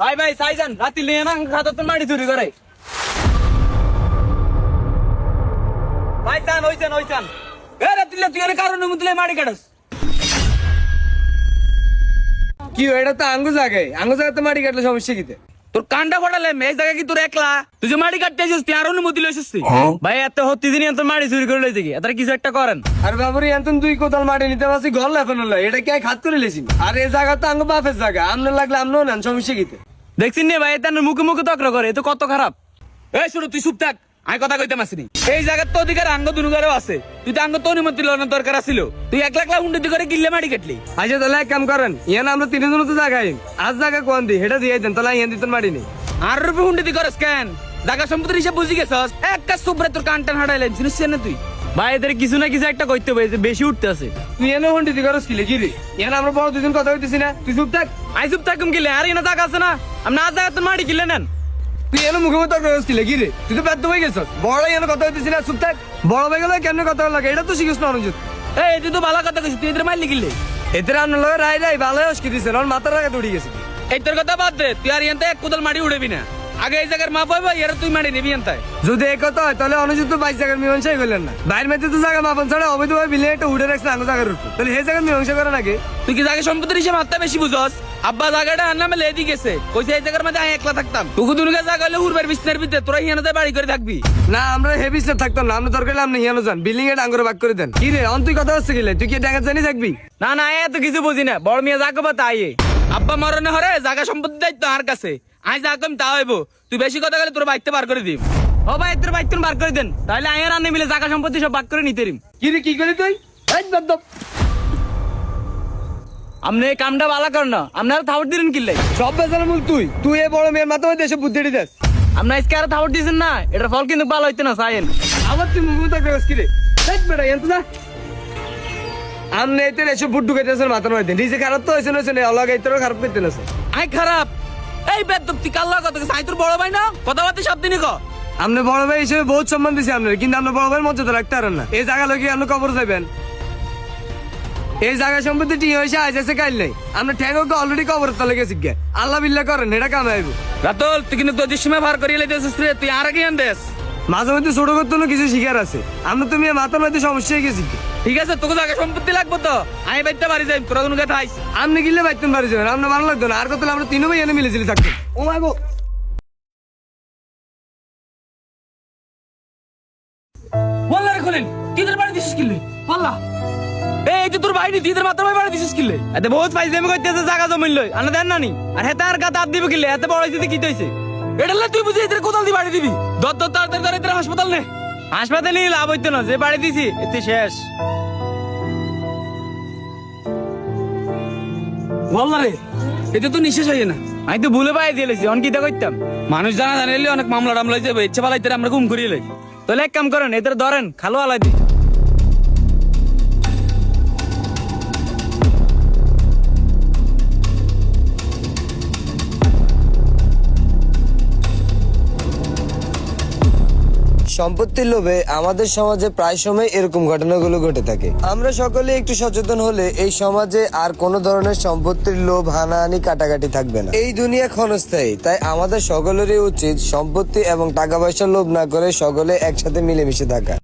ভাই ভাই সাইজান রাতি লিয়ে না খাতা তো মাটি চুরি করে ভাই চান ওইচান এ রাতি তুই এর কারণে মুতলে মাটি কাটস কি এটা তো আঙ্গু জায়গাতে মাটি কাটলে সমস্যা কিতে? তোর কান্ডা ফটালে এই জায়গা কি তোর একলা তুই যে মাটি কাটতে আসিস তুই আর অনুমতি লইছিস ভাই এত হত্তি দিন এত মাটি চুরি করে লইছে কি এত কিছু একটা করেন আর বাবুরি এতন তুই কোদাল মাটি নিতে পারছি ঘর লেফানো লয় এটা কে খাত করে লেছি আর এই জায়গা তো আঙ্গু বাপের জায়গা আমনে লাগলে আমনেও নেন সমস্যা কিতে? দেখছিস নে ভাই তার মুখে মুখে তক্র করে এ তো কত খারাপ এই শুনো তুই চুপ থাক আমি কথা কইতে মাসিনি এই জায়গার তো অধিকার আঙ্গ দুনুগারও আছে তুই তো আঙ্গ তো অনুমতি লওয়ার দরকার ছিল তুই 1 লাখ উন্নতি করে কিল্লে মাটি কাটলি আচ্ছা তাহলে এক কাম করেন ইয়ান আমরা তিনজন তো জায়গায় আজ জায়গা কোন দি হেটা দিয়ে দেন তাহলে ইয়ান দিতেন মাটি নেই আর রূপে উন্নতি করস কেন জায়গা সম্পত্তির হিসাব বুঝি গেছস একটা সুব্রে তোর কানটান হাঁটাইলেন শুনিস না তুই ভাই এদের কিছু না কিছু একটা কইতে হবে বেশি উঠতে আছে তুই এনে হন্ডি দি করস কিলে কি রে ইয়ান আমরা বড় দুজন কথা কইতেছি না তুই চুপ থাক আই চুপ থাকুম কিলে আর এনে জায়গা আছে না আমি না জায়গা তোর মাটি কিলে নেন তুই এনে মুখে মুখে তর্ক করস কিলে কি রে তুই তো ব্যর্থ হয়ে গেছস বড় ইয়ান কথা কইতেছি না চুপ থাক বড় হয়ে গেলে কেন কথা লাগে এটা তো শিখিস না অনুজিত এই তুই তো ভালো কথা কইছিস তুই এদের মারলি কিলে এদের আপনার লগে রাই ভালো হসকি দিছে ওর মাথার আগে দৌড়ি গেছে এই তোর কথা বাদ দে তুই আর ইয়ান্তে এক কোদাল মাটি উড়েবি না আগে এই জায়গার মাপ হইবা এর তুই মাটি নিবি ইয়ান্তায় যদি এই কথা হয় তাহলে অনুজিত 22 জায়গার মীমাংসাই করলেন না বাইরের মধ্যে তো জায়গা মাপন ছাড়া অবৈধভাবে বিলে একটা উড়ে রাখছে আঙ্গ জায়গার উপর তাহলে এই জায়গার মীমাংসা করে নাকি তুই কি জায়গা সম্পত্তির হিসেবে মাত্রা বেশি বুঝস আব্বা জায়গাটা আনলাম লেদি গেছে কইছে এই জায়গার মধ্যে আমি একলা থাকতাম তুই দুর্গা জায়গা হলে উড়বার বিছনার ভিতরে তোরা হিয়ানতে বাড়ি করে থাকবি না আমরা হেভি স্টেপ থাকতাম না আমরা দরকার আপনি হিয়ানো যান বিল্ডিং এ ডাঙ্গরে ভাগ করে দেন কি রে অন তুই কথা হচ্ছে গেলে তুই কি ডাঙ্গা জানি থাকবি না এত কিছু বুঝি না বড় মিয়া জাগো বা তাই আব্বা মরণে হরে জায়গা সম্পত্তি দায়িত্ব আর কাছে আই যা কম তা হইব তুই বেশি কথা গেলে তোর বাইকতে বার করে দিম ও ভাই তোর বাইক তুমি বার করে দেন তাহলে আয়ের আনে মিলে জায়গা সম্পত্তি সব ভাগ করে নিতে রিম কি রে কি করি তুই এই বাদ আপনি এই কামটা ভালো কর না আপনারা থাউট দিলেন কিনলে সব বেচারা মূল তুই এ বড় মেয়ের মাথায় দেশে বুদ্ধিটি দেস আপনার আজকে আর থাউট দিয়েছেন না এটার ফল কিন্তু ভালো হইতে না চাইেন আবার তুই মুখ থাকবে কি রে দেখ বেটা এত না আমনে এতে এসে বুট ঢুকাইতেছেন মাথার মধ্যে নিজে খারাপ তো হয়েছে না অলগ এতেরও খারাপ করতে না আই খারাপ এই বেদব তুই কাল্লা কথা আই তোর বড় ভাই না কথাবার্তা সব দিনই ক আপনি বড় ভাই হিসেবে বহুত সম্মান দিছি আপনার কিন্তু আপনার বড় ভাইয়ের মর্যাদা রাখতে পারেন না এই জায়গা লোকে আপনি কবর যাবেন এই জায়গা সম্পত্তি টি হয়েছে আজ আছে কাইল নেই আমরা ঠ্যাঙ্গকে অলরেডি কবর তলে গেছি গে আল্লাহ বিল্লাহ করেন এটা কামে আইব রাতল তুই কিন্তু তোর সময় ভার করিয়ে লাইতেছিস রে তুই আর আগে আন দেস মাঝে মধ্যে ছোট করতে কিছু শিকার আছে আমরা তুমি মাথার মধ্যে সমস্যা হয়ে গেছি ঠিক আছে তোকে জায়গা সম্পত্তি লাগবে তো আমি বাইতে বাড়ি যাই তোরা কোনো কথা আইস আপনি গিলে বাইতেন বাড়ি যাবেন আপনার ভালো লাগতো না আর কত আমরা তিনও ভাই এনে মিলেছিলি থাকতো ও মাগো বললা রে খোলেন কিদের বাড়ি দিছিস কিলে বললা এই যে তোর বাইরে দিদের মাত্র বাড়ি দিছিস কিলে এতে বহুত ফাইজলামি করতেছে জায়গা জমিন লই আনা দেন না নি আর হেতে আর গাত আপ দিবে কিলে এত বড় হইতে কি হইছে এটালে তুই বুঝি এদের কোদাল দি বাড়ি দিবি দত তাড়াতাড়ি এদের হাসপাতাল নে হাসপাতালে নিয়ে লাভ হইতো না যে বাড়ি দিছি এতে শেষ বললা রে এতে তো নিঃশেষ হইয়ে না আমি তো ভুলে পাই দিয়েছি অন কিতা করতাম মানুষ জানা জানাইলে অনেক মামলা টামলা যাবে ইচ্ছে পালাইতে আমরা ঘুম করিয়ে তাহলে এক কাম করেন এদের ধরেন খালো আলাই দি সম্পত্তির লোভে আমাদের সমাজে প্রায় সময় এরকম ঘটনাগুলো ঘটে থাকে আমরা সকলে একটু সচেতন হলে এই সমাজে আর কোনো ধরনের সম্পত্তির লোভ হানাহানি কাটাকাটি থাকবে না এই দুনিয়া ক্ষণস্থায়ী তাই আমাদের সকলেরই উচিত সম্পত্তি এবং টাকা পয়সার লোভ না করে সকলে একসাথে মিলেমিশে থাকা।